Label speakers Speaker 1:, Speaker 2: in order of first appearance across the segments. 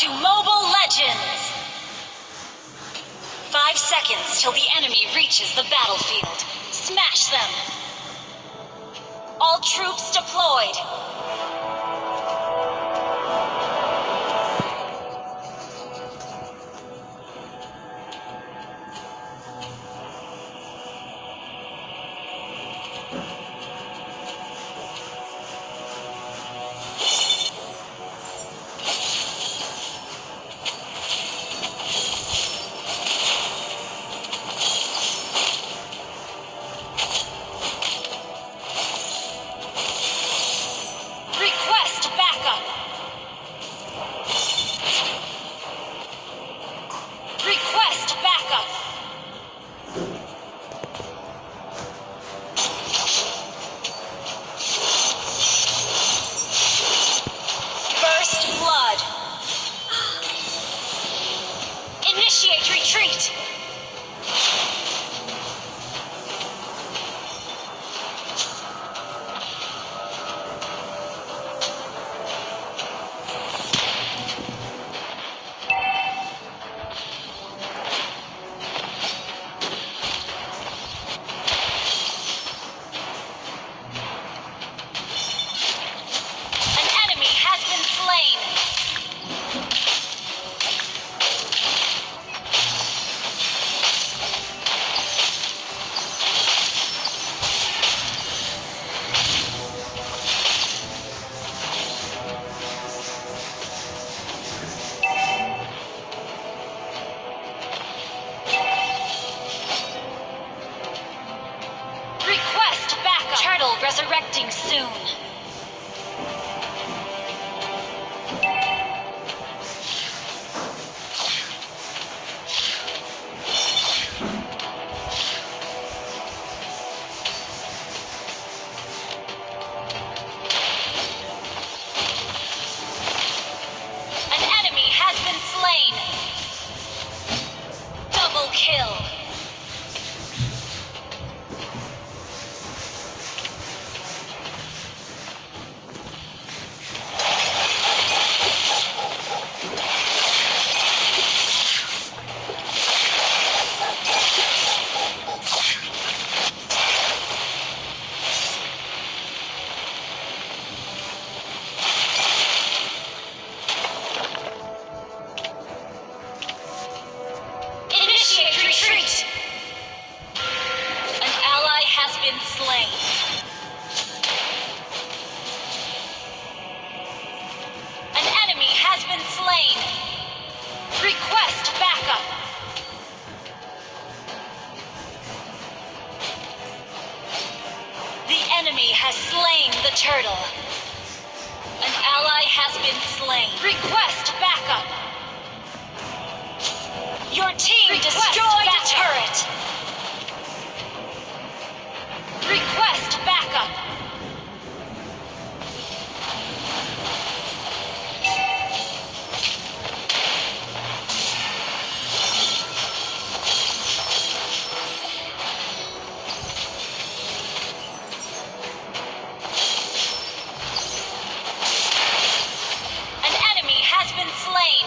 Speaker 1: to Mobile Legends! 5 seconds till the enemy reaches the battlefield. Smash them! All troops deployed! Initiate retreat! An enemy has been slain! Turtle resurrecting soon. An enemy has been slain. Double kill. Retreat! An ally has been slain. An enemy has been slain. Request backup. The enemy has slain the turtle. An ally has been slain. Request backup. Your team destroyed a turret! Request backup! An enemy has been slain!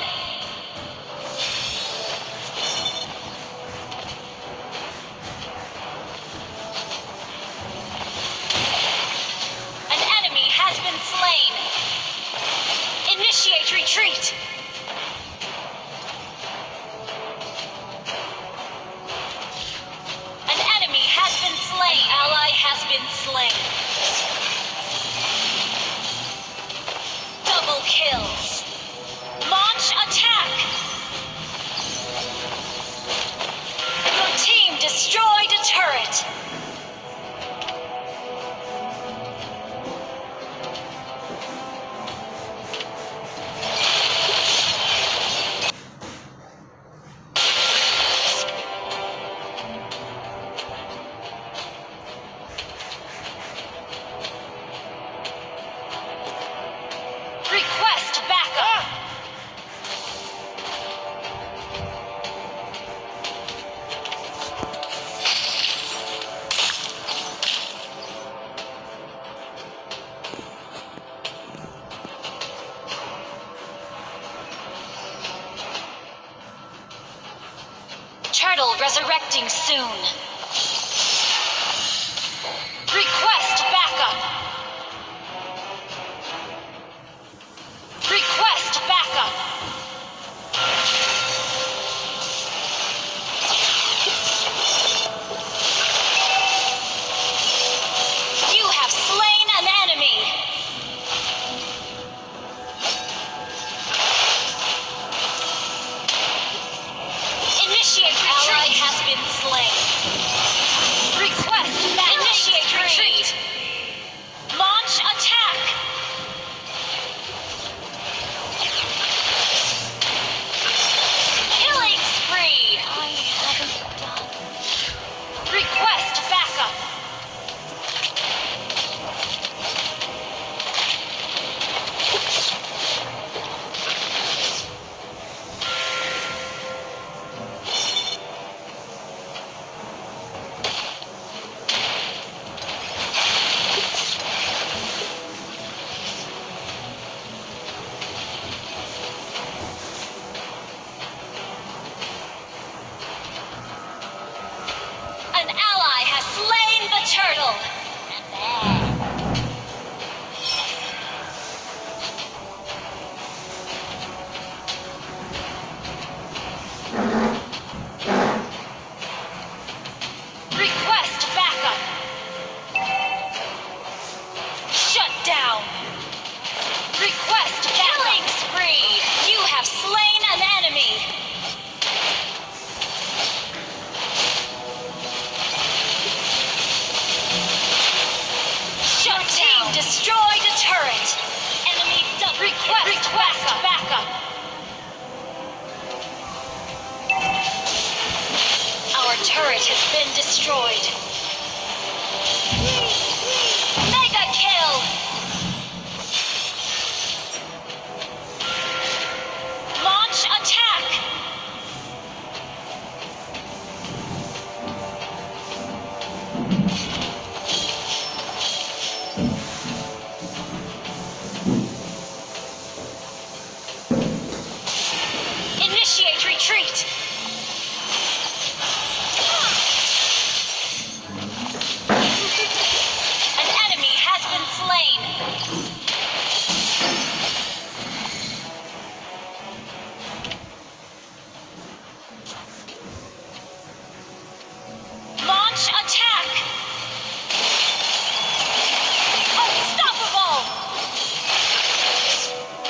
Speaker 1: turtle resurrecting soon. Request backup. Request backup. You have slain an enemy. Initiate retreat. Ally has been slain. Request backup. Initiate retreat. Launch attack. Killing spree. I haven't done. Request backup. An ally has slain the turtle. Request backup. Shut down. Request killing spree. You have slain an enemy. Shut down. Destroyed a turret. Enemy double. Request backup. Our turret has been destroyed. Mega kill. Launch attack. Initiate retreat. An enemy has been slain. Launch attack. Unstoppable.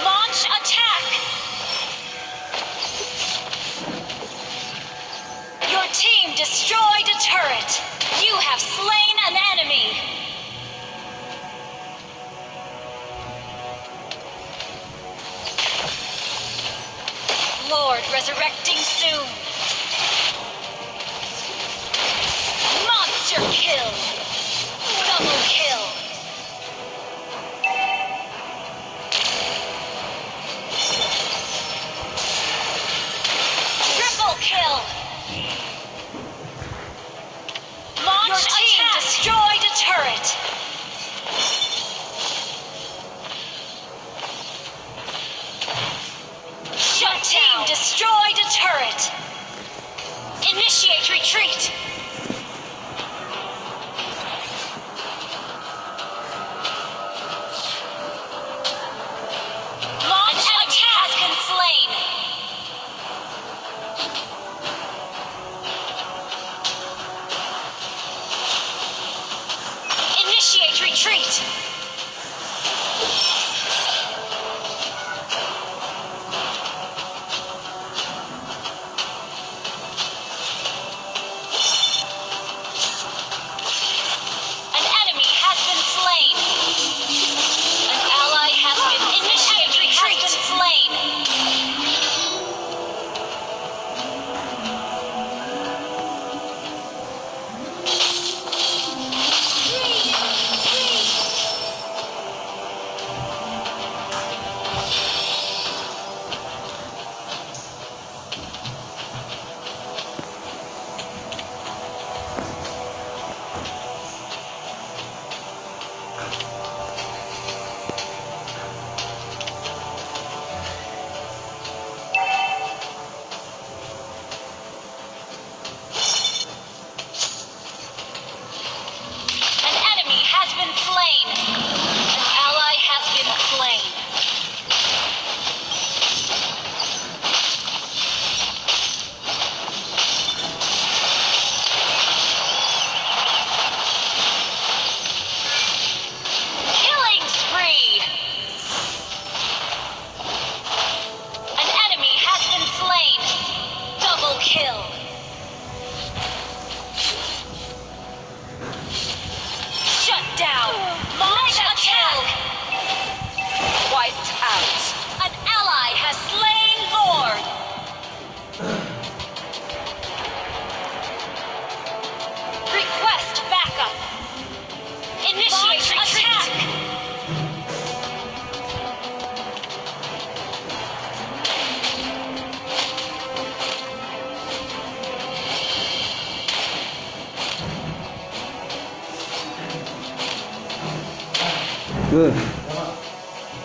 Speaker 1: Launch attack. Your team destroyed a turret. You have slain an enemy. Lord resurrecting soon. Monster kill. Double kill. Triple kill. Launch your team attack. Destroyed a turret. Your team destroyed a turret. Initiate retreat. Launch attack has been slain. Initiate retreat. An enemy has been slain. An ally has been initiate retreat. Has been slain.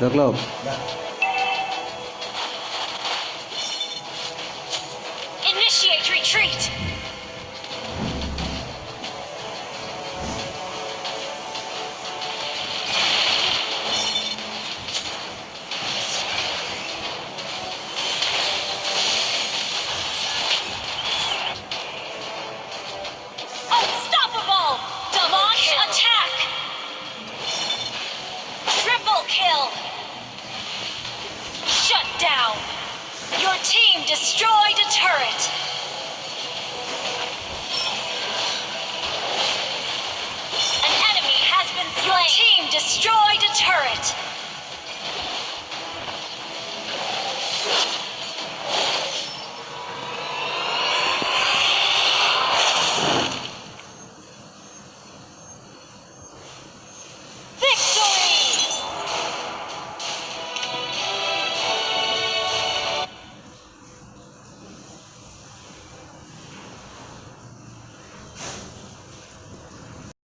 Speaker 2: Được lộp.
Speaker 1: Initiate retreat.